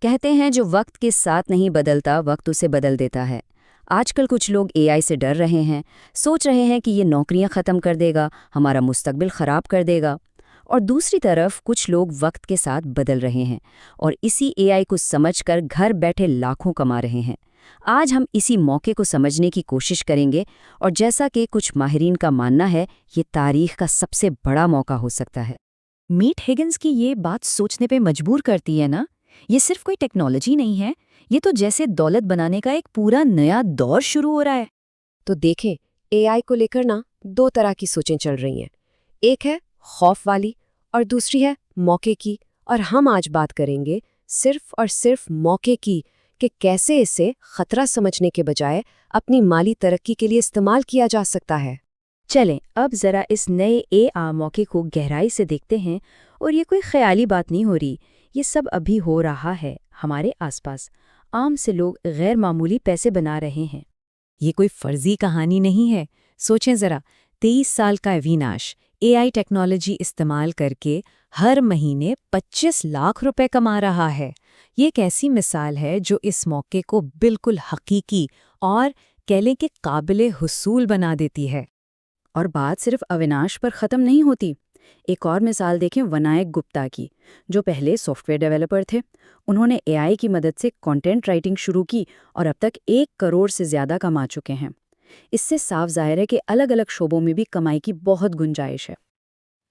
कहते हैं जो वक्त के साथ नहीं बदलता वक्त उसे बदल देता है। आजकल कुछ लोग एआई से डर रहे हैं, सोच रहे हैं कि ये नौकरियां खत्म कर देगा, हमारा मुस्तकबिल खराब कर देगा। और दूसरी तरफ कुछ लोग वक्त के साथ बदल रहे हैं और इसी एआई को समझकर घर बैठे लाखों कमा रहे हैं। आज हम इसी मौके को समझने की कोशिश करेंगे और जैसा कि कुछ माहिरीन का मानना है, ये तारीख का सबसे बड़ा मौका हो सकता है। मीट हिगिंस की ये बात सोचने पे मजबूर करती है ना। ये सिर्फ कोई टेक्नोलॉजी नहीं है, ये तो जैसे दौलत बनाने का एक पूरा नया दौर शुरू हो रहा है। तो देखें, एआई को लेकर ना दो तरह की सोचें चल रही हैं। एक है खौफ वाली और दूसरी है मौके की। और हम आज बात करेंगे सिर्फ और सिर्फ मौके की, कि कैसे इसे खतरा समझने के बजाय अपनी माली तरक्की के लिए इस्तेमाल किया जा सकता है। चलें अब जरा इस नए एआई मौके को गहराई से देखते हैं। और ये कोई ख्याली बात नहीं हो रही, ये सब अभी हो रहा है हमारे आसपास। आम से लोग गैर मामूली पैसे बना रहे हैं। ये कोई फर्जी कहानी नहीं है। सोचें जरा, 23 साल का अविनाश एआई टेक्नोलॉजी इस्तेमाल करके हर महीने 25 लाख रुपए कमा रहा है। ये एक ऐसी मिसाल है जो इस मौके को बिल्कुल हकीकी और कह लें कि काबिले हुसूल बना देती है। और बात सिर्फ अविनाश पर ख़त्म नहीं होती। एक और मिसाल देखें वनायक गुप्ता की, जो पहले सॉफ्टवेयर डेवलपर थे। उन्होंने एआई की मदद से कंटेंट राइटिंग शुरू की और अब तक 1 करोड़ से ज़्यादा कमा चुके हैं। इससे साफ जाहिर है कि अलग अलग शोबों में भी कमाई की बहुत गुंजाइश है।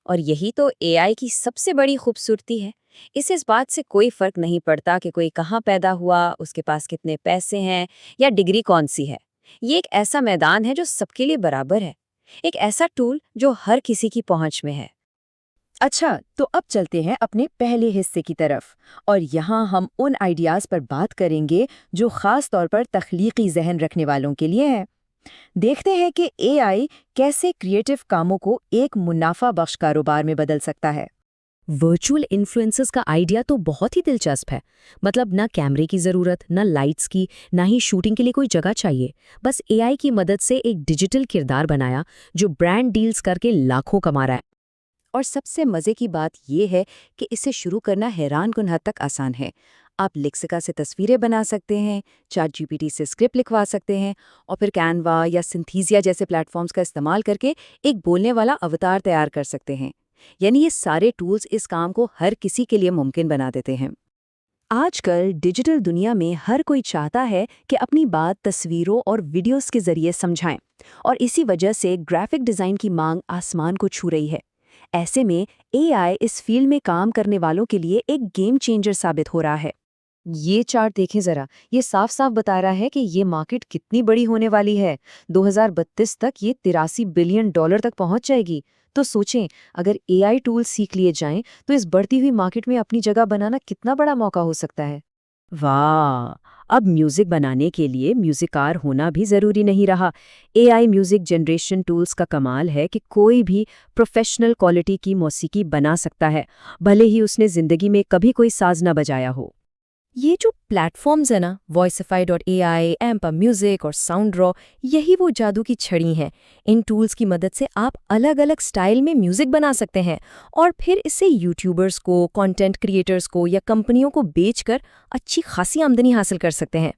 और यही तो एआई की सबसे बड़ी खूबसूरती है। इससे इस बात से कोई फर्क नहीं पड़ता कि कोई कहाँ पैदा हुआ, उसके पास कितने पैसे हैं या डिग्री कौन सी है। ये एक ऐसा मैदान है जो सबके लिए बराबर है, एक ऐसा टूल जो हर किसी की पहुंच में है। अच्छा, तो अब चलते हैं अपने पहले हिस्से की तरफ। और यहाँ हम उन आइडियाज़ पर बात करेंगे जो ख़ास तौर पर तख्लीकी जहन रखने वालों के लिए हैं। देखते हैं कि एआई कैसे क्रिएटिव कामों को एक मुनाफा बख्श कारोबार में बदल सकता है। वर्चुअल इन्फ्लुएंसर्स का आइडिया तो बहुत ही दिलचस्प है। मतलब ना कैमरे की ज़रूरत, ना लाइट्स की, ना ही शूटिंग के लिए कोई जगह चाहिए। बस एआई की मदद से एक डिजिटल किरदार बनाया जो ब्रांड डील्स करके लाखों कमा रहा है। और सबसे मज़े की बात यह है कि इसे शुरू करना हैरानकुन हद तक आसान है। आप लेक्सिका से तस्वीरें बना सकते हैं, चैटजीपीटी से स्क्रिप्ट लिखवा सकते हैं और फिर कैनवा या सिंथीसिया जैसे प्लेटफॉर्म्स का इस्तेमाल करके एक बोलने वाला अवतार तैयार कर सकते हैं। यानी ये सारे टूल्स इस काम को हर किसी के लिए मुमकिन बना देते हैं। आजकल डिजिटल दुनिया में हर कोई चाहता है कि अपनी बात तस्वीरों और वीडियोस के जरिए समझाएं, और इसी वजह से ग्राफिक डिज़ाइन की मांग आसमान को छू रही है। ऐसे में एआई इस फील्ड में काम करने वालों के लिए एक गेम चेंजर साबित हो रहा है। ये चार्ट देखें जरा, ये साफ साफ बता रहा है कि ये मार्केट कितनी बड़ी होने वाली है। 2032 तक ये 83 बिलियन डॉलर तक पहुंच जाएगी। तो सोचें, अगर एआई टूल्स सीख लिए जाएं तो इस बढ़ती हुई मार्केट में अपनी जगह बनाना कितना बड़ा मौका हो सकता है। वाह! अब म्यूजिक बनाने के लिए म्यूजिकार होना भी जरूरी नहीं रहा। एआई म्यूजिक जनरेशन टूल्स का कमाल है कि कोई भी प्रोफेशनल क्वालिटी की मौसीकी बना सकता है, भले ही उसने जिंदगी में कभी कोई साज न बजाया हो। ये जो प्लेटफॉर्म्स है ना, voicify.ai, एम्पा म्यूजिक और साउंड रॉ, यही वो जादू की छड़ी हैं। इन टूल्स की मदद से आप अलग अलग स्टाइल में म्यूजिक बना सकते हैं और फिर इसे यूट्यूबर्स को, कंटेंट क्रिएटर्स को या कंपनियों को बेचकर अच्छी खासी आमदनी हासिल कर सकते हैं।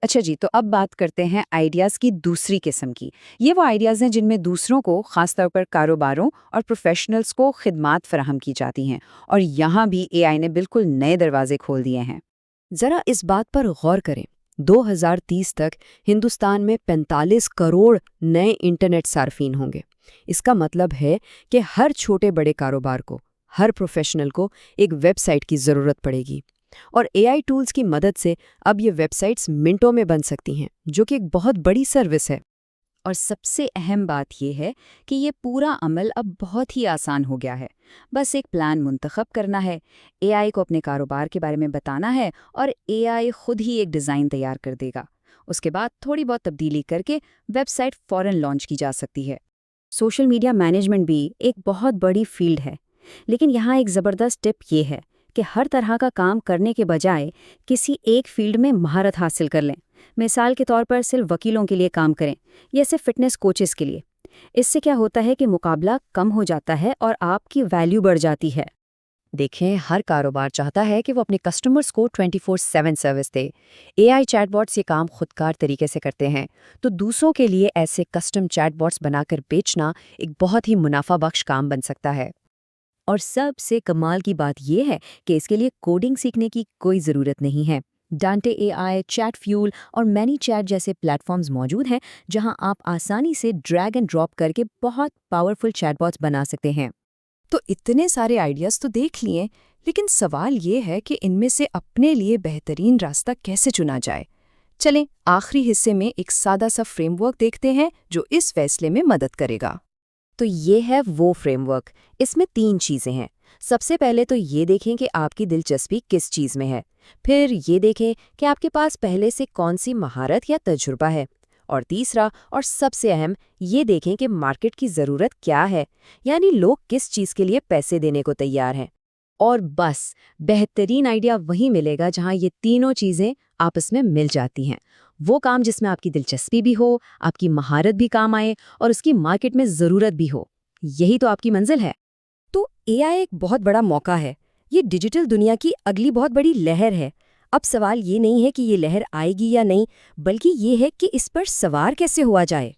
अच्छा जी, तो अब बात करते हैं आइडियाज़ की दूसरी किस्म की। ये वो आइडियाज़ हैं जिनमें दूसरों को, खासतौर पर कारोबारों और प्रोफेशनल्स को खिदमात फराहम की जाती हैं। और यहाँ भी एआई ने बिल्कुल नए दरवाजे खोल दिए हैं। जरा इस बात पर गौर करें, 2030 तक हिंदुस्तान में 45 करोड़ नए इंटरनेट सार्फिन होंगे। इसका मतलब है कि हर छोटे बड़े कारोबार को, हर प्रोफेशनल को एक वेबसाइट की ज़रूरत पड़ेगी। और एआई टूल्स की मदद से अब ये वेबसाइट्स मिनटों में बन सकती हैं, जो कि एक बहुत बड़ी सर्विस है। और सबसे अहम बात यह है कि ये पूरा अमल अब बहुत ही आसान हो गया है। बस एक प्लान मुंतखब करना है, एआई को अपने कारोबार के बारे में बताना है और एआई खुद ही एक डिज़ाइन तैयार कर देगा। उसके बाद थोड़ी बहुत तब्दीली करके वेबसाइट फ़ौरन लॉन्च की जा सकती है। सोशल मीडिया मैनेजमेंट भी एक बहुत बड़ी फील्ड है, लेकिन यहाँ एक ज़बरदस्त टिप ये है कि हर तरह का काम करने के बजाय किसी एक फील्ड में महारत हासिल कर लें। मिसाल के तौर पर सिर्फ वकीलों के लिए काम करें या सिर्फ फिटनेस कोचेस के लिए। इससे क्या होता है कि मुकाबला कम हो जाता है और आपकी वैल्यू बढ़ जाती है। देखें, हर कारोबार चाहता है कि वो अपने कस्टमर्स को 24/7 सर्विस दे। एआई चैटबॉट्स ये काम खुदकार तरीके से करते हैं, तो दूसरों के लिए ऐसे कस्टम चैटबॉट्स बनाकर बेचना एक बहुत ही मुनाफा बख्श काम बन सकता है। और सबसे कमाल की बात यह है कि इसके लिए कोडिंग सीखने की कोई ज़रूरत नहीं है। डांटे एआई, चैट फ्यूल और मैनी चैट जैसे प्लेटफॉर्म्स मौजूद हैं जहां आप आसानी से ड्रैग एंड ड्रॉप करके बहुत पावरफुल चैटबॉट्स बना सकते हैं। तो इतने सारे आइडियाज़ तो देख लिए, लेकिन सवाल ये है कि इनमें से अपने लिए बेहतरीन रास्ता कैसे चुना जाए। चलें, आखिरी हिस्से में एक सादा सा फ्रेमवर्क देखते हैं जो इस फैसले में मदद करेगा। तो ये है वो फ्रेमवर्क। इसमें 3 चीज़ें हैं। सबसे पहले तो ये देखें कि आपकी दिलचस्पी किस चीज़ में है। फिर ये देखें कि आपके पास पहले से कौन सी महारत या तजुर्बा है। और तीसरा और सबसे अहम, ये देखें कि मार्केट की ज़रूरत क्या है, यानी लोग किस चीज़ के लिए पैसे देने को तैयार हैं। और बस बेहतरीन आइडिया वहीं मिलेगा जहां ये तीनों चीज़ें आपस में मिल जाती हैं। वो काम जिसमें आपकी दिलचस्पी भी हो, आपकी महारत भी काम आए और उसकी मार्केट में ज़रूरत भी हो। यही तो आपकी मंजिल है। तो एआई एक बहुत बड़ा मौका है। ये डिजिटल दुनिया की अगली बहुत बड़ी लहर है। अब सवाल ये नहीं है कि ये लहर आएगी या नहीं, बल्कि ये है कि इस पर सवार कैसे हुआ जाए।